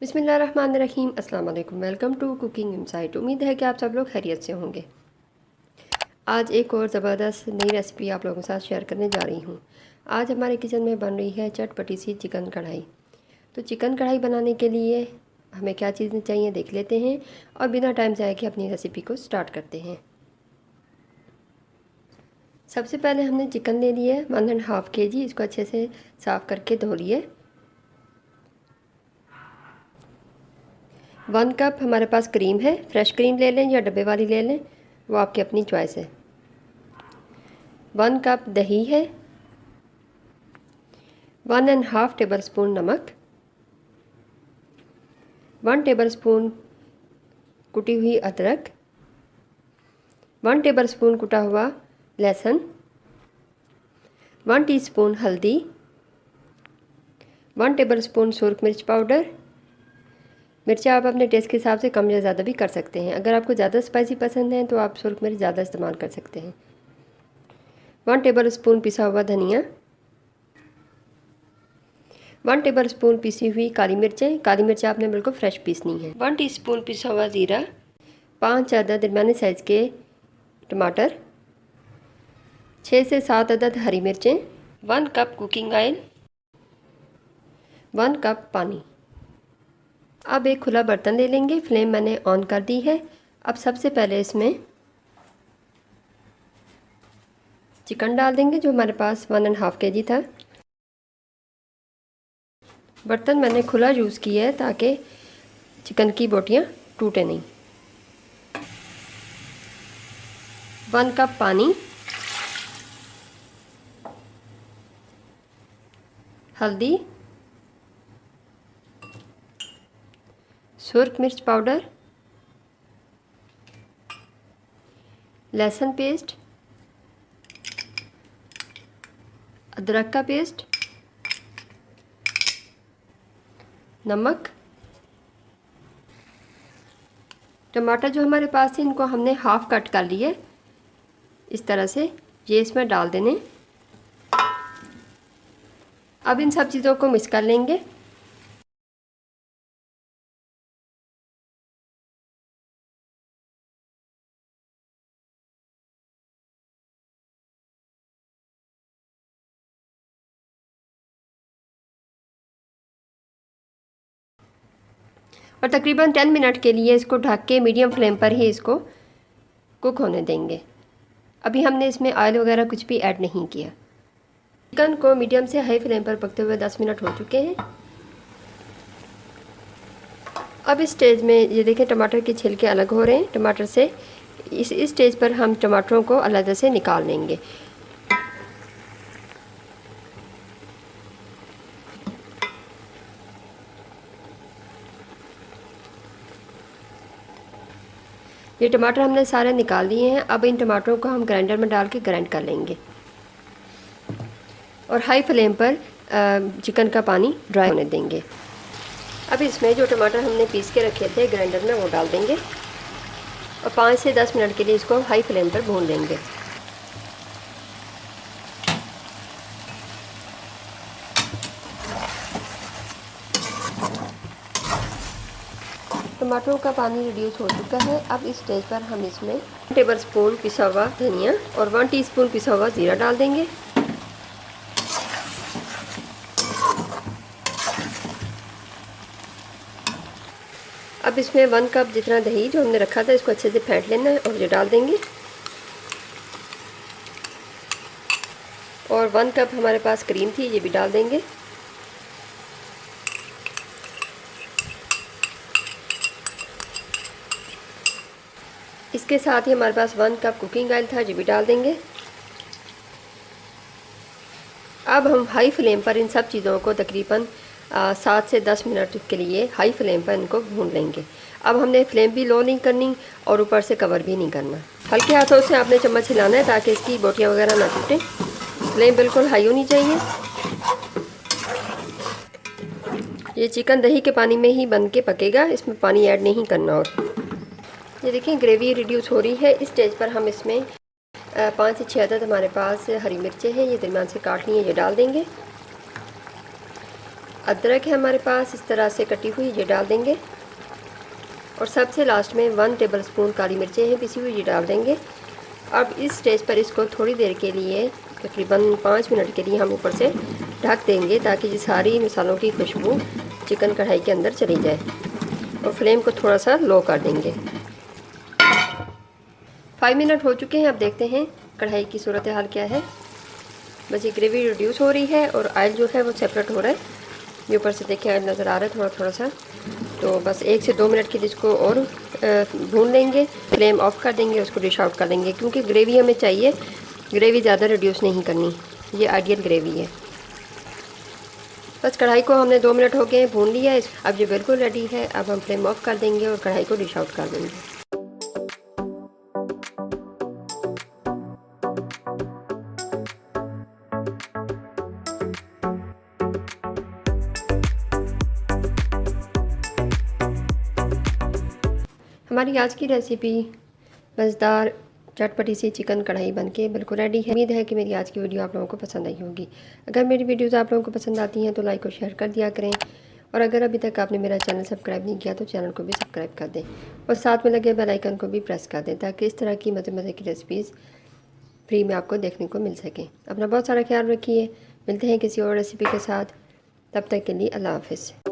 बिस्मिल्लाहिर्रहमानिर्रहीम। अस्सलाम वालेकुम। Welcome to Cooking Insight. उम्मीद है कि आप सब लोग खैरियत से होंगे। आज एक और ज़बरदस्त नई रेसिपी आप लोगों के साथ शेयर करने जा रही हूँ। आज हमारे किचन में बन रही है चटपटी सी चिकन कढ़ाई। तो चिकन कढ़ाई बनाने के लिए हमें क्या चीज़ें चाहिए देख लेते हैं और बिना टाइम ज़ाया के अपनी रेसिपी को स्टार्ट करते हैं। सबसे पहले हमने चिकन ले लिया है 1.5 kg। इसको अच्छे से साफ़ करके धो लिए। 1 कप हमारे पास क्रीम है। फ्रेश क्रीम ले लें या डब्बे वाली ले लें, वो आपकी अपनी चॉइस है। 1 कप दही है। 1.5 टेबल स्पून नमक। 1 टेबल स्पून कुटी हुई अदरक। 1 टेबल स्पून कुटा हुआ लहसुन। 1 टीस्पून हल्दी। 1 टेबल स्पून सुरख मिर्च पाउडर। मिर्चें आप अपने टेस्ट के हिसाब से कम या ज़्यादा भी कर सकते हैं। अगर आपको ज़्यादा स्पाइसी पसंद है तो आप सुरख मिर्च ज़्यादा इस्तेमाल कर सकते हैं। 1 टेबल स्पून पिसा हुआ धनिया। 1 टेबल स्पून पिसी हुई काली मिर्चें। काली मिर्चें आपने बिल्कुल फ्रेश पीसनी है। 1 टीस्पून पिसा हुआ ज़ीरा। 5 अदद दरमियाने साइज़ के टमाटर। 6 से 7 अदद हरी मिर्चें। 1 कप कुकिंग ऑयल। 1 कप पानी। अब एक खुला बर्तन ले लेंगे। फ्लेम मैंने ऑन कर दी है। अब सबसे पहले इसमें चिकन डाल देंगे जो हमारे पास 1.5 kg था। बर्तन मैंने खुला यूज़ किया है ताकि चिकन की बोटियाँ टूटे नहीं। 1 कप पानी। हल्दी। सुरख मिर्च पाउडर। लहसुन पेस्ट। अदरक का पेस्ट। नमक। टमाटर जो हमारे पास थे इनको हमने हाफ़ कट कर लिए इस तरह से। ये इसमें डाल देने। अब इन सब चीज़ों को मिक्स कर लेंगे। और तकरीबन 10 मिनट के लिए इसको ढक के मीडियम फ्लेम पर ही इसको कुक होने देंगे। अभी हमने इसमें ऑयल वगैरह कुछ भी ऐड नहीं किया। चिकन को मीडियम से हाई फ्लेम पर पकते हुए 10 मिनट हो चुके हैं। अब इस स्टेज में ये देखें टमाटर के छिलके अलग हो रहे हैं टमाटर से। इस स्टेज पर हम टमाटरों को अलग से निकाल लेंगे। ये टमाटर हमने सारे निकाल लिए हैं। अब इन टमाटरों को हम ग्राइंडर में डाल के ग्राइंड कर लेंगे और हाई फ्लेम पर चिकन का पानी ड्राई होने देंगे। अब इसमें जो टमाटर हमने पीस के रखे थे ग्राइंडर में वो डाल देंगे और 5 से 10 मिनट के लिए इसको हाई फ्लेम पर भून लेंगे। टमाटरों का पानी रिड्यूस हो चुका है। अब इस स्टेज पर हम इसमें 1 टेबल स्पून पिसा हुआ धनिया और 1 टीस्पून पिसा हुआ ज़ीरा डाल देंगे। अब इसमें 1 कप जितना दही जो हमने रखा था इसको अच्छे से फेंट लेना है और ये डाल देंगे। और 1 कप हमारे पास क्रीम थी ये भी डाल देंगे। इसके साथ ही हमारे पास 1 कप कुकिंग ऑयल था ये भी डाल देंगे। अब हम हाई फ्लेम पर इन सब चीज़ों को तकरीबन 7 से 10 मिनट के लिए हाई फ्लेम पर इनको भून लेंगे। अब हमने फ्लेम भी लो नहीं करनी और ऊपर से कवर भी नहीं करना। हल्के हाथों से आपने चम्मच हिलाना है ताकि इसकी बोटियाँ वगैरह ना टूटें। फ्लेम बिल्कुल हाई होनी चाहिए। ये चिकन दही के पानी में ही बन के पकेगा, इसमें पानी ऐड नहीं करना। और ये देखिए ग्रेवी रिड्यूस हो रही है। इस स्टेज पर हम इसमें 5 से 6 अदद हमारे पास हरी मिर्चें हैं ये दरमियान से काट ली हैं ये डाल देंगे। अदरक है हमारे पास इस तरह से कटी हुई, ये डाल देंगे। और सबसे लास्ट में 1 टेबलस्पून काली मिर्चें हैं पिसी हुई, ये डाल देंगे। अब इस स्टेज पर इसको थोड़ी देर के लिए, तकरीबन 5 मिनट के लिए हम ऊपर से ढक देंगे ताकि ये सारी मसालों की खुशबू चिकन कढ़ाई के अंदर चली जाए। और फ्लेम को थोड़ा सा लो कर देंगे। 5 मिनट हो चुके हैं। अब देखते हैं कढ़ाई की सूरत हाल क्या है। बस ये ग्रेवी रिड्यूस हो रही है और ऑयल जो है वो सेपरेट हो रहा है। ये ऊपर से देखिए ऑयल नज़र आ रहा है थोड़ा थोड़ा सा। तो बस 1 से 2 मिनट के लिए इसको और भून लेंगे। फ्लेम ऑफ कर देंगे, उसको डिश आउट कर लेंगे क्योंकि ग्रेवी हमें चाहिए, ग्रेवी ज़्यादा रिड्यूस नहीं करनी, ये आइडियल ग्रेवी है। बस कढ़ाई को हमने 2 मिनट हो गए भून लिया है। अब ये बिल्कुल रेडी है। अब हम फ्लेम ऑफ कर देंगे और कढ़ाई को डिश आउट कर देंगे। हमारी आज की रेसिपी मज़ेदार चटपटी सी चिकन कढ़ाई बनके बिल्कुल रेडी है। उम्मीद है कि मेरी आज की वीडियो आप लोगों को पसंद आई होगी। अगर मेरी वीडियोज़ आप लोगों को पसंद आती हैं तो लाइक और शेयर कर दिया करें। और अगर अभी तक आपने मेरा चैनल सब्सक्राइब नहीं किया तो चैनल को भी सब्सक्राइब कर दें और साथ में लगे बेल आइकन को भी प्रेस कर दें ताकि इस तरह की मज़े मज़े की रेसिपीज़ फ्री में आपको देखने को मिल सकें। अपना बहुत सारा ख्याल रखिए। मिलते हैं किसी और रेसिपी के साथ। तब तक के लिए अल्लाह हाफ़िज़।